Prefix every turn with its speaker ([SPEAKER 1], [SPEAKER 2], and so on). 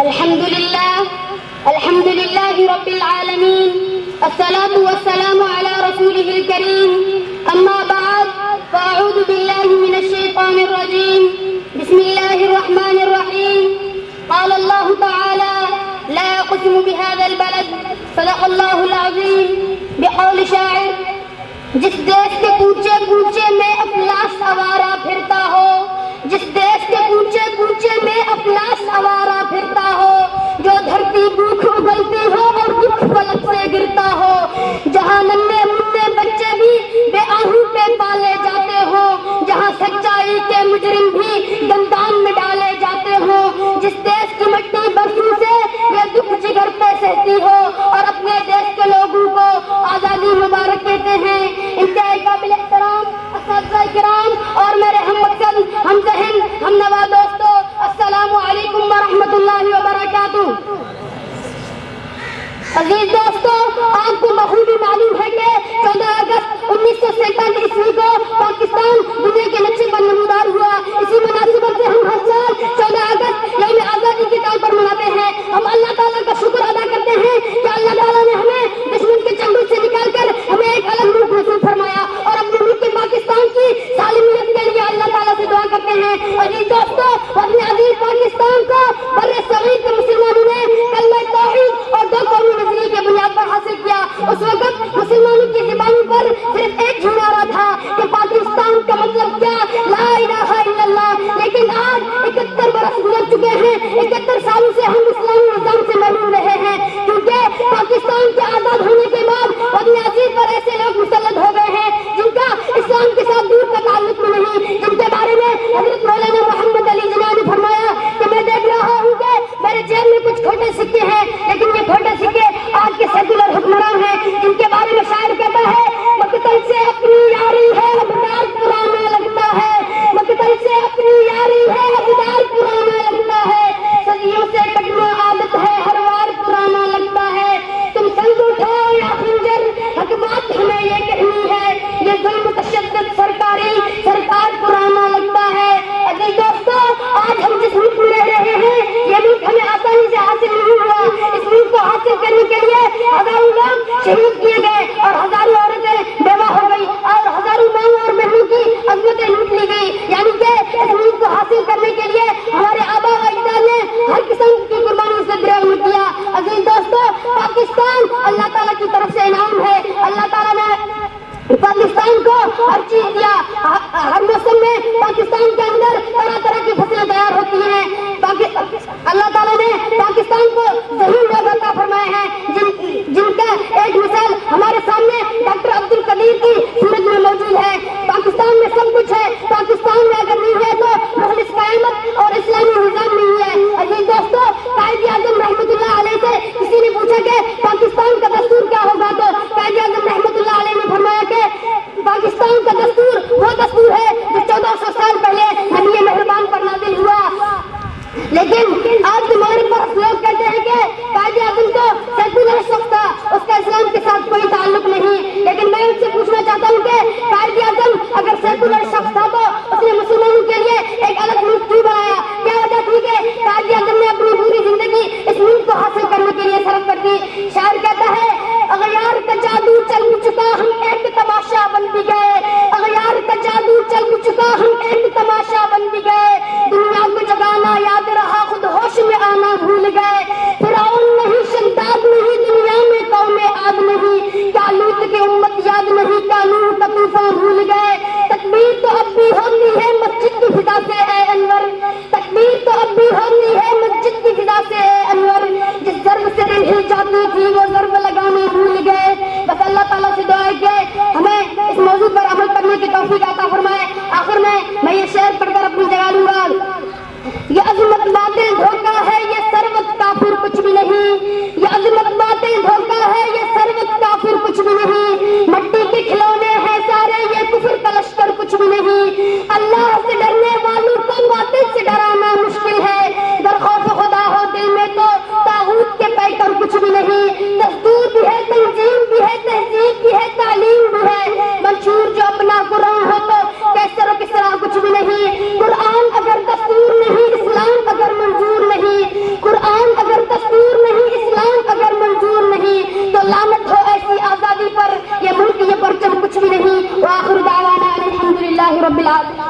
[SPEAKER 1] الحمد لله رب العالمين الصلاة والسلام على رسوله الكريم أما بعد فأعوذ بالله من الشيطان الرجيم بسم الله الرحمن الرحيم قال الله تعالى لا أقسم بهذا البلد صدق الله العظيم بقول شاعر جس دیش کے کوچے کوچے میں افلاس آوارہ پھرتا ہو جس دیش کے کوچے کوچے میں افلاس آوارہ پھرتا ہو جو دھرتی بھوک اگلتی ہو اور دکھ فلک سے گرتا ہو جہاں ننھے منھے بچے بھی بے آہوں پہ پالے جاتے ہو جہاں سچائی کے مجرم بھی زندان میں ڈالے جاتے ہو جس دیش کی مٹی برسوں سے یہ دکھ جگر پہ سہتی ہو اور اپنے دیش کے لوگوں کو آزادی مبارک کہتے ہیں انتہائی قابل احترام اساتذہ کرام اور میرے ہم مقصد ہم ذہن ہم نوا دوستو السلام علیکم ورحمۃ اللہ وبرکاتہ۔ عزیز دوستو، آپ کو بخوبی معلوم ہے کہ 14 اگست 1947 عیسوی کو پاکستان دنیا کے نقشے پر نمودار ہوا۔ اسی مناسبت سے ہم ہر سال 14 اگست یوم آزادی کے طور پر مناتے ہیں۔ ہم اللہ تعالیٰ کا شکر ادا کرتے ہیں کہ اللہ تعالیٰ نے ہمیں دشمن کے چنگل سے نکال کر ہمیں ایک الگ ملک نصیب فرمایا اور اپنے ملک کے پاکستان کی سالمیت کے لیے اللہ تعالیٰ سے دعا کرتے ہیں۔ عزیز دوستو، اپنے عزیز پاکستان کو بر صغیر کے مسلمانوں نے کلمہ توحید اور دو قومی نظریے کی بنیاد پر حاصل کیا۔ اس وقت مسلمانوں کی زبانوں پر صرف ایک جھنارا تھا کہ پاکستان کا مطلب کیا، لا الہ الا اللہ۔ لیکن آج 71 برس گزر چکے ہیں، 71 سالوں سے ہم اسلامی نظام سے محروم رہے ہیں، کیونکہ پاکستان کے آزاد ہونے کے بعد اپنے عزیز پر ایسے لوگ مسلط ہو گئے ہیں جن کا اسلام کے ساتھ دور کا تعلق نہیں، جن کے بارے میں حضرت مولانا محمد علی جناح نے فرمایا کہ میں دیکھ رہا ہوں کہ میرے جیب میں کچھ کھوٹے سکے ہیں، لیکن یہ کھوٹے سکے آج کے سیکولر حکمران ہیں جن کے بارے میں شاعر کہتا ہے مقتل سے اپنی یاری ہے ابدار پرانا لگتا ہے، مقتل سے اپنی یاری ہے ابدار پرانا لگتا ہے، صدیوں سے کٹنا عادت ہے ہر وار پرانا لگتا ہے، تم سنگ اٹھاؤ یا خنجر حق بات ہمیں یہ کہنی ہے، یہ ظلم تشدد سرکار پرانا لگتا ہے۔ عزیز دوستو، آج ہم جس ملک میں رہ رہے ہیں یہ ملک ہمیں آسانی سے حاصل نہیں ہوا۔ اس ملک کو حاصل کرنے کے لیے ہزاروں لوگ شہید کیے گئے اور ہزاروں عورتیں بیوہ ہو گئی اور ہزاروں ماؤں اور بہنوں کی عظمتیں لوٹ لی گئی، یعنی کہ اس ملک کو حاصل کرنے کے لیے ہمارے آباء و اجداد نے ہر قسم کی قربانیوں سے دریغ کیا۔ عزیز دوستو، پاکستان اللہ تعالیٰ کی طرف سے انعام ہے۔ اللہ تعالیٰ نے پاکستان کو ہر چیز دیا، ہر موسم میں پاکستان کے اندر طرح طرح کی فصلیں تیار ہوتی ہیں۔ اللہ تعالیٰ نے پاکستان کو ذہین لوگ عطا فرمائے ہیں جن کا ایک مثال ہمارے سامنے ڈاکٹر عبد القدیر کی صورت میں موجود ہے۔ پاکستان میں سب کچھ ہے، پاکستان میں اگر نہیں ہے تو مخلص قیامت اور اسلامی نظام نہیں ہے۔ عزیز دوستو، قائد اعظم رحمۃ اللہ علیہ سے کسی نے پوچھا کہ پاکستان کا دستور کیا ہوگا تو قائد اعظم رحمۃ اللہ علیہ نے فرمایا کہ پاکستان کا دستور وہ دستور ہے جو 1400 سال پہلے نبی مہربان پر نازل ہوا۔ لیکن آج کے مغرب پر لوگ کہتے ہیں کہ قائد اعظم تو سیکولر شخص تھا، اس کا اسلام کے ساتھ کوئی تعلق نہیں۔ لیکن میں ان سے پوچھنا چاہتا ہوں کہ قائد اعظم اگر سیکولر شخص تھا تو اس نے مسلمانوں کے لیے ایک الگ ملک کیوں بنایا؟ کیا وجہ تھی کہ قائد اعظم نے اپنی پوری زندگی اس ملک کو حاصل کرنے کے لیے صرف کر دی؟ شاعر کہتا ہے اغیار کا جادو چل چکا ہم ایک تماشا بن بھی گئے، اغیار کا جادو چل چکا ہم ایک تماشا بن بھی گئے، دنیا کو جگانا یاد رہا خود ہوش میں آنا بھول گئے، فرعون نہیں شداد نہیں دنیا میں قوم عاد نہیں، کیا لوط کی امت یاد نہیں کیا نوح کا طوفان بھول گئے، تکبیر تو اب بھی ہوتی ہے مسجد کی فضا سے اے انور، تکبیر تو اب بھی ہوتی ہے مسجد کی فضا سے اے انور، جس ضرب سے دل ہل جاتی تھی وہ ضرب لگانا بھول گئے۔ بس اللہ تعالیٰ سے دعا ہے کہ ہمیں اس موضوع پر عمل کرنے کی توفیق عطا فرمائے۔ آخر میں یہ شعر پڑھ کر اپنی جگہ لوں گا۔ یہ عظمت باطل دھوکہ ہے یہ ثروت کافر کچھ بھی نہیں، یہ عظمت باطل دھوکہ ہے یہ ثروت کافر کچھ بھی نہیں، مٹی کے کھلونے ہیں سارے یہ کفر کا لشکر کچھ بھی نہیں، اللہ سے ڈرنے والوں کو باطل سے ڈرانا مشکل ہے، گر خوف خدا ہو دل میں تو طاغوت کے پیکر کچھ بھی نہیں، انقلاب